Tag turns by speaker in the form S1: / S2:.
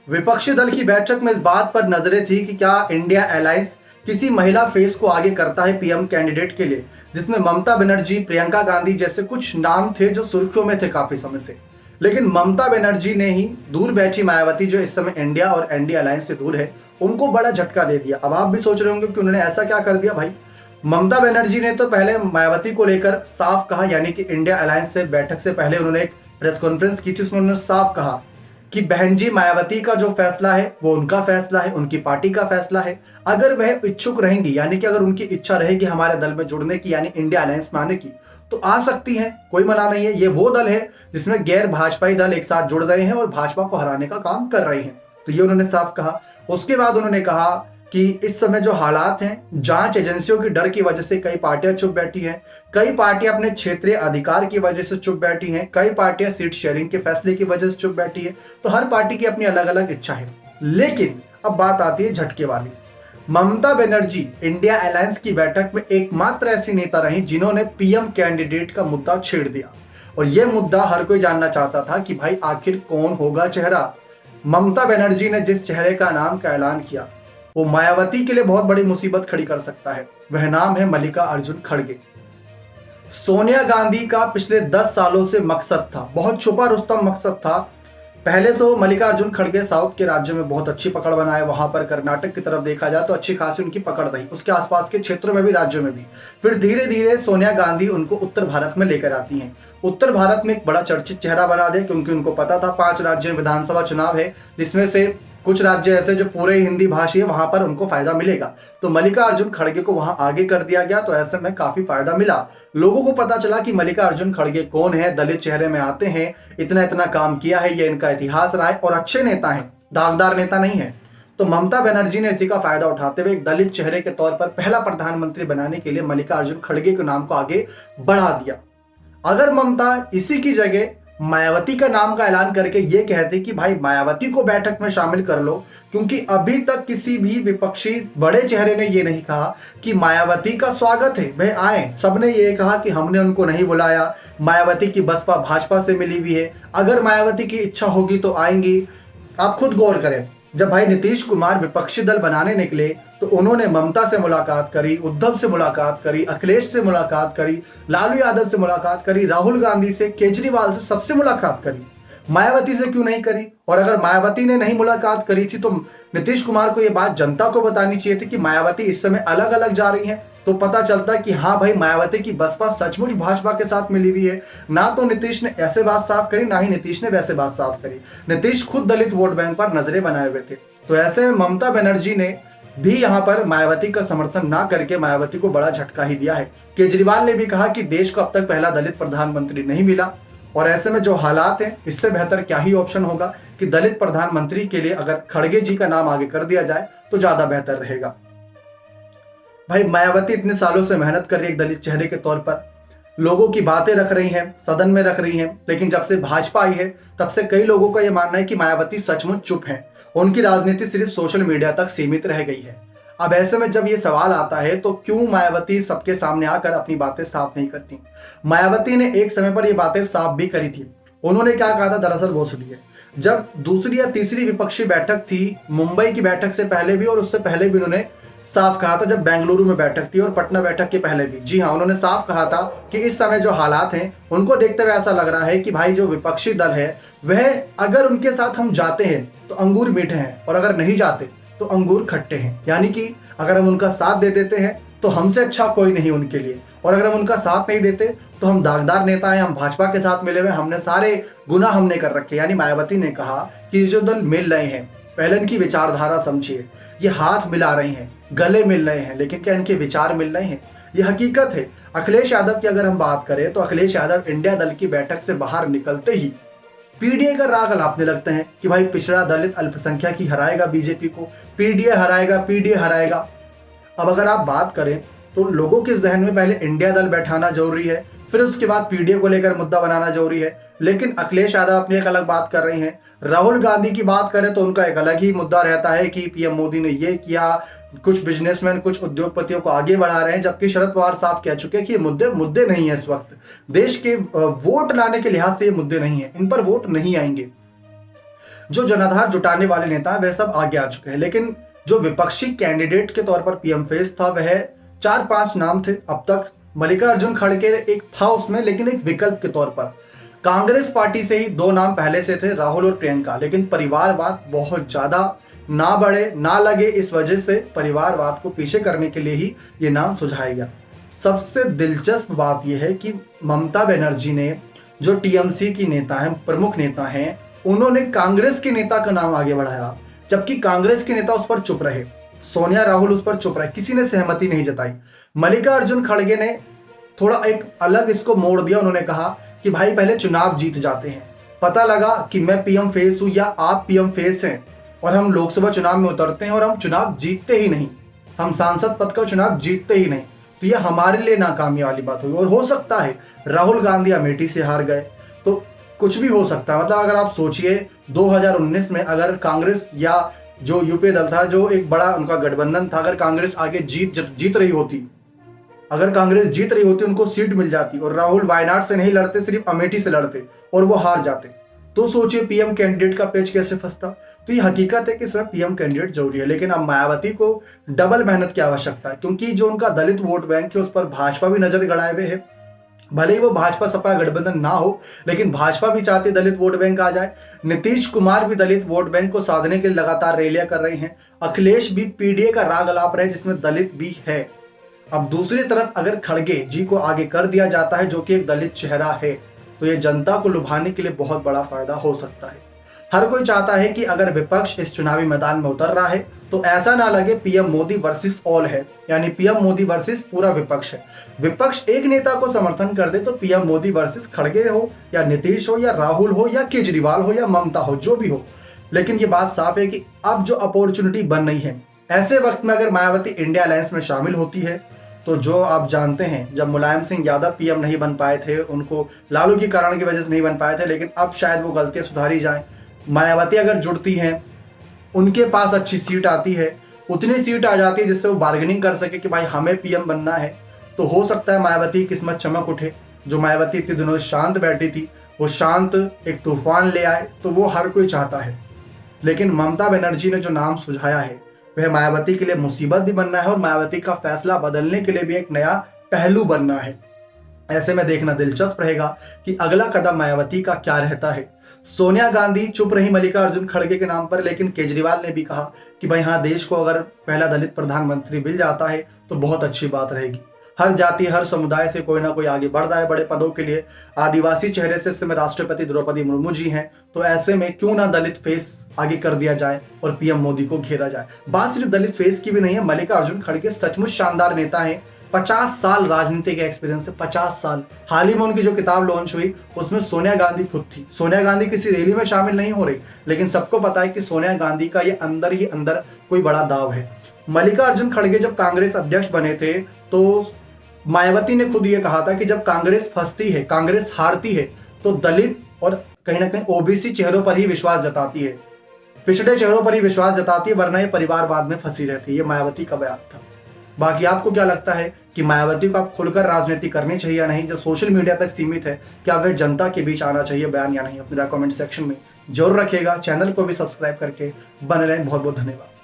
S1: विपक्षी दल की बैठक में इस बात पर नजरें थी कि क्या इंडिया अलायंस किसी महिला फेस को आगे करता है पीएम कैंडिडेट के लिए, जिसमें ममता बनर्जी, प्रियंका गांधी जैसे कुछ नाम थे जो सुर्खियों में थे काफी समय से। लेकिन ममता बनर्जी ने ही दूर बैठी मायावती, जो इस समय इंडिया और एनडीए अलायंस से दूर है, उनको बड़ा झटका दे दिया। अब आप भी सोच रहे होंगे कि उन्होंने ऐसा क्या कर दिया भाई। ममता बनर्जी ने तो पहले मायावती को लेकर साफ कहा, यानी कि इंडिया अलायंस से बैठक से पहले उन्होंने एक प्रेस कॉन्फ्रेंस की थी, उसमें उन्होंने साफ कहा कि बहन जी, मायावती का जो फैसला है वो उनका फैसला है, उनकी पार्टी का फैसला है। अगर वह इच्छुक रहेंगी, यानी कि अगर उनकी इच्छा रहेगी हमारे दल में जुड़ने की, यानी इंडिया अलायंस में आने की, तो आ सकती हैं, कोई मना नहीं है। ये वो दल है जिसमें गैर भाजपाई दल एक साथ जुड़ रहे हैं और भाजपा को हराने का काम कर रहे हैं। तो ये उन्होंने साफ कहा। उसके बाद उन्होंने कहा कि इस समय जो हालात हैं, जांच एजेंसियों की डर की वजह से कई पार्टियां चुप बैठी हैं, कई पार्टियां अपने क्षेत्रीय अधिकार की वजह से चुप बैठी हैं, कई पार्टियां सीट शेयरिंग के फैसले की वजह से चुप बैठी है। तो हर पार्टी की अपनी अलग अलग इच्छा है। लेकिन अब बात आती है झटके वाली। ममता बनर्जी इंडिया अलायंस की बैठक में एकमात्र ऐसी नेता रही जिन्होंने पीएम कैंडिडेट का मुद्दा छेड़ दिया। और यह मुद्दा हर कोई जानना चाहता था कि भाई आखिर कौन होगा चेहरा। ममता बनर्जी ने जिस चेहरे का नाम का ऐलान किया वो मायावती के लिए बहुत बड़ी मुसीबत खड़ी कर सकता है। वह नाम है मल्लिकार्जुन खड़गे। सोनिया गांधी का पिछले 10 सालों से मकसद था, बहुत छुपा रुस्तम मकसद था। पहले तो मल्लिकार्जुन खड़गे साउथ के राज्यों में बहुत अच्छी पकड़ बनाए, वहां पर कर्नाटक की तरफ देखा जाए तो अच्छी खासी उनकी पकड़ रही, उसके आसपास के क्षेत्रों में भी, राज्यों में भी। फिर धीरे धीरे सोनिया गांधी उनको उत्तर भारत में लेकर आती हैं। उत्तर भारत में एक बड़ा चर्चित चेहरा बना दे, क्योंकि उनको पता था 5 राज्यों में विधानसभा चुनाव है, जिसमें से कुछ राज्य ऐसे जो पूरे हिंदी भाषी है, वहां पर उनको फायदा मिलेगा। तो मल्लिकार्जुन खड़गे को वहां आगे कर दिया गया। तो ऐसे में काफी फायदा मिला। लोगों को पता चला कि मल्लिकार्जुन खड़गे कौन है, दलित चेहरे में आते हैं, इतना इतना काम किया है, ये इनका इतिहास रहा है और अच्छे नेता हैं, दागदार नेता नहीं है। तो ममता बनर्जी ने इसी का फायदा उठाते हुए एक दलित चेहरे के तौर पर पहला प्रधानमंत्री बनाने के लिए मल्लिकार्जुन खड़गे के नाम को आगे बढ़ा दिया। अगर ममता इसी की जगह मायावती का नाम का ऐलान करके ये कहते कि भाई मायावती को बैठक में शामिल कर लो, क्योंकि अभी तक किसी भी विपक्षी बड़े चेहरे ने ये नहीं कहा कि मायावती का स्वागत है, वह आए। सबने ये कहा कि हमने उनको नहीं बुलाया, मायावती की बसपा भाजपा से मिली हुई है, अगर मायावती की इच्छा होगी तो आएंगी। आप खुद गौर करें, जब भाई नीतीश कुमार विपक्षी दल बनाने निकले तो उन्होंने ममता से मुलाकात करी, उद्धव से मुलाकात करी, अखिलेश से मुलाकात करी, लालू यादव से मुलाकात करी, राहुल गांधी से, केजरीवाल से, सबसे मुलाकात करी। मायावती से क्यों नहीं करी? और अगर मायावती ने नहीं मुलाकात करी थी तो नीतीश कुमार को यह बात जनता को बतानी चाहिए थी कि मायावती इस समय अलग अलग जा रही हैं, तो पता चलता कि हाँ भाई मायावती की बसपा सचमुच भाजपा के साथ मिली हुई है। ना तो नीतीश ने ऐसे बात साफ करी, ना ही नीतीश ने वैसे बात साफ करी। नीतीश खुद दलित वोट बैंक पर नजरें बनाए हुए थे। तो ऐसे में ममता बनर्जी ने भी यहां पर मायावती का समर्थन ना करके मायावती को बड़ा झटका ही दिया है। केजरीवाल ने भी कहा कि देश को अब तक पहला दलित प्रधानमंत्री नहीं मिला, और ऐसे में जो हालात हैं, इससे बेहतर क्या ही ऑप्शन होगा कि दलित प्रधानमंत्री के लिए अगर खड़गे जी का नाम आगे कर दिया जाए तो ज्यादा बेहतर रहेगा। भाई मायावती इतने सालों से मेहनत कर रही है एक दलित चेहरे के तौर पर, लोगों की बातें रख रही हैं, सदन में रख रही हैं, लेकिन जब से भाजपा आई है तब से कई लोगों का यह मानना है कि मायावती सचमुच चुप हैं, उनकी राजनीति सिर्फ सोशल मीडिया तक सीमित रह गई है। अब ऐसे में जब ये सवाल आता है तो क्यों मायावती सबके सामने आकर अपनी बातें साफ नहीं करती? मायावती ने एक समय पर ये बातें साफ भी करी थी। उन्होंने क्या कहा था दरअसल वो सुनिए। जब दूसरी या तीसरी विपक्षी बैठक थी, मुंबई की बैठक से पहले भी और उससे पहले भी उन्होंने साफ कहा था, जब बेंगलुरु में बैठक थी और पटना बैठक के पहले भी, जी हाँ, उन्होंने साफ कहा था कि इस समय जो हालात हैं उनको देखते हुए ऐसा लग रहा है कि भाई जो विपक्षी दल है वह, अगर उनके साथ हम जाते हैं तो अंगूर मीठे हैं और अगर नहीं जाते तो अंगूर खट्टे हैं। यानी कि अगर हम उनका साथ दे देते हैं तो हमसे अच्छा कोई नहीं उनके लिए, और अगर हम उनका साथ नहीं देते तो हम दागदार नेता हैं, हम भाजपा के साथ मिले हुए, हमने सारे गुनाह हमने कर रखे। यानी मायावती ने कहा कि जो दल मिल रहे हैं, पहले इनकी विचारधारा समझिए, ये हाथ मिला रहे हैं, गले मिल रहे हैं, लेकिन क्या इनके विचार मिल रहे हैं? ये हकीकत है। अखिलेश यादव की अगर हम बात करें तो अखिलेश यादव इंडिया दल की बैठक से बाहर निकलते ही पीडीए का राग अलापने लगते हैं कि भाई पिछड़ा दलित अल्पसंख्यक ही हराएगा बीजेपी को, पीडीए हराएगा, पीडीए हराएगा। अब अगर आप बात करें तो लोगों के जहन में पहले इंडिया दल बैठाना जरूरी है, फिर उसके बाद पीडीए को लेकर मुद्दा बनाना जरूरी है। लेकिन अखिलेश यादव अपनी एक अलग बात कर रहे हैं। राहुल गांधी की बात करें तो उनका एक अलग ही मुद्दा रहता है कि पीएम मोदी ने ये किया, कुछ बिजनेसमैन, कुछ उद्योगपतियों को आगे बढ़ा रहे हैं, जबकि शरद पवार साफ कह चुके हैं कि ये मुद्दे नहीं है। इस वक्त देश के वोट लाने के लिहाज से ये मुद्दे नहीं है, इन पर वोट नहीं आएंगे। जो जनाधार जुटाने वाले नेता हैं वह सब आगे आ चुके हैं, लेकिन जो विपक्षी कैंडिडेट के तौर पर पीएम फेस था वह 4-5 नाम थे अब तक। मल्लिकार्जुन खड़गे एक था उसमें, लेकिन एक विकल्प के तौर पर। कांग्रेस पार्टी से ही 2 नाम पहले से थे, राहुल और प्रियंका, लेकिन परिवारवाद बहुत ज्यादा ना बढ़े ना लगे, इस वजह से परिवारवाद को पीछे करने के लिए ही ये नाम सुझाया गया। सबसे दिलचस्प बात यह है कि ममता बनर्जी ने, जो टीएमसी की नेता हैं, प्रमुख नेता हैं, उन्होंने कांग्रेस के नेता का नाम आगे बढ़ाया, जबकि कांग्रेस के नेता उस पर चुप रहे। सोनिया राहुल उस पर चुप रहे, किसी ने सहमति नहीं जताई। मल्लिकार्जुन खड़गे ने थोड़ा एक अलग इसको मोड़ दिया। उन्होंने कहा कि भाई पहले चुनाव जीत जाते हैं, पता लगा कि मैं पीएम फेस हूं या आप पीएम फेस हैं और हम लोकसभा चुनाव में उतरते हैं और हम चुनाव जीतते ही नहीं, हम सांसद पद का चुनाव जीतते ही नहीं, तो यह हमारे लिए नाकामी वाली बात हुई। और हो सकता है राहुल गांधी अमेठी से हार गए, तो कुछ भी हो सकता है। मतलब अगर आप सोचिए 2019 में अगर कांग्रेस या जो यूपीए दल था, जो एक बड़ा उनका गठबंधन था, अगर कांग्रेस आगे जीत रही होती, अगर कांग्रेस जीत रही होती, उनको सीट मिल जाती और राहुल वायनाड से नहीं लड़ते, सिर्फ अमेठी से लड़ते और वो हार जाते, तो सोचिए पीएम कैंडिडेट का पेच कैसे फंसता। तो ये हकीकत है कि इसमें पीएम कैंडिडेट जरूरी है, लेकिन अब मायावती को डबल मेहनत की आवश्यकता है, क्योंकि जो उनका दलित वोट बैंक है उस पर भाजपा भी नजर गड़ाए हुए है। भले ही वो भाजपा सपा गठबंधन ना हो, लेकिन भाजपा भी चाहती दलित वोट बैंक आ जाए। नीतीश कुमार भी दलित वोट बैंक को साधने के लिए लगातार रैलियां कर रहे हैं। अखिलेश भी पीडीए का राग अलाप रहे हैं, जिसमें दलित भी है। अब दूसरी तरफ अगर खड़गे जी को आगे कर दिया जाता है, जो कि एक दलित चेहरा है, तो ये जनता को लुभाने के लिए बहुत बड़ा फायदा हो सकता है। हर कोई चाहता है कि अगर विपक्ष इस चुनावी मैदान में उतर रहा है तो ऐसा ना लगे पीएम मोदी वर्सेस ऑल है, यानी पीएम मोदी वर्सेस पूरा विपक्ष है। विपक्ष एक नेता को समर्थन कर दे तो पीएम मोदी वर्सेस खड़गे हो या नीतीश हो या राहुल हो या केजरीवाल हो या ममता हो, जो भी हो। लेकिन ये बात साफ है कि अब जो अपॉर्चुनिटी बन रही है, ऐसे वक्त में अगर मायावती इंडिया अलायंस में शामिल होती है, तो जो आप जानते हैं जब मुलायम सिंह यादव पीएम नहीं बन पाए थे, उनको लालू के कारण की वजह से नहीं बन पाए थे, लेकिन अब शायद वो गलतियां सुधारी जाएं। मायावती अगर जुड़ती हैं, उनके पास अच्छी सीट आती है, उतनी सीट आ जाती है जिससे वो बार्गेनिंग कर सके कि भाई हमें पीएम बनना है, तो हो सकता है मायावती की किस्मत चमक उठे। जो मायावती इतने दिनों शांत बैठी थी, वो शांत एक तूफान ले आए, तो वो हर कोई चाहता है। लेकिन ममता बनर्जी ने जो नाम सुझाया है वह मायावती के लिए मुसीबत भी बनना है और मायावती का फैसला बदलने के लिए भी एक नया पहलू बनना है। ऐसे में देखना दिलचस्प रहेगा कि अगला कदम मायावती का क्या रहता है। सोनिया गांधी चुप रही मल्लिकार्जुन खड़गे के नाम पर, लेकिन केजरीवाल ने भी कहा कि भाई हाँ, देश को अगर पहला दलित प्रधानमंत्री मिल जाता है तो बहुत अच्छी बात रहेगी। हर जाति हर समुदाय से कोई ना कोई आगे बढ़ रहा है बड़े पदों के लिए। आदिवासी चेहरे से इस समय राष्ट्रपति द्रौपदी मुर्मू जी हैं, तो ऐसे में क्यों ना दलित फेस आगे कर दिया जाए और पीएम मोदी को घेरा जाए। बात सिर्फ दलित फेस की भी नहीं है, मल्लिकार्जुन खड़गे सचमुच शानदार नेता हैं। 50 साल राजनीति के एक्सपीरियंस है, 50 साल। हाल ही में उनकी जो किताब लॉन्च हुई उसमें सोनिया गांधी खुद थी। सोनिया गांधी किसी रैली में शामिल नहीं हो रही, लेकिन सबको पता है कि सोनिया गांधी का ये अंदर ही अंदर कोई बड़ा दाव है। मल्लिकार्जुन खड़गे जब कांग्रेस अध्यक्ष बने थे तो मायावती ने खुद ये कहा था कि जब कांग्रेस फंसती है, कांग्रेस हारती है, तो दलित और कहीं ना कहीं ओबीसी चेहरों पर ही विश्वास जताती है, पिछड़े चेहरों पर ही विश्वास जताती है, वरना ये परिवारवाद में फंसी रहती है। ये मायावती का बयान था। बाकी आपको क्या लगता है कि मायावती को आप खुलकर राजनीति करनी चाहिए या नहीं? जो सोशल मीडिया तक सीमित है, क्या वह जनता के बीच आना चाहिए बयान या नहीं? अपने कमेंट सेक्शन में जरूर रखिएगा। चैनल को भी सब्सक्राइब करके बने रहें। बहुत बहुत धन्यवाद।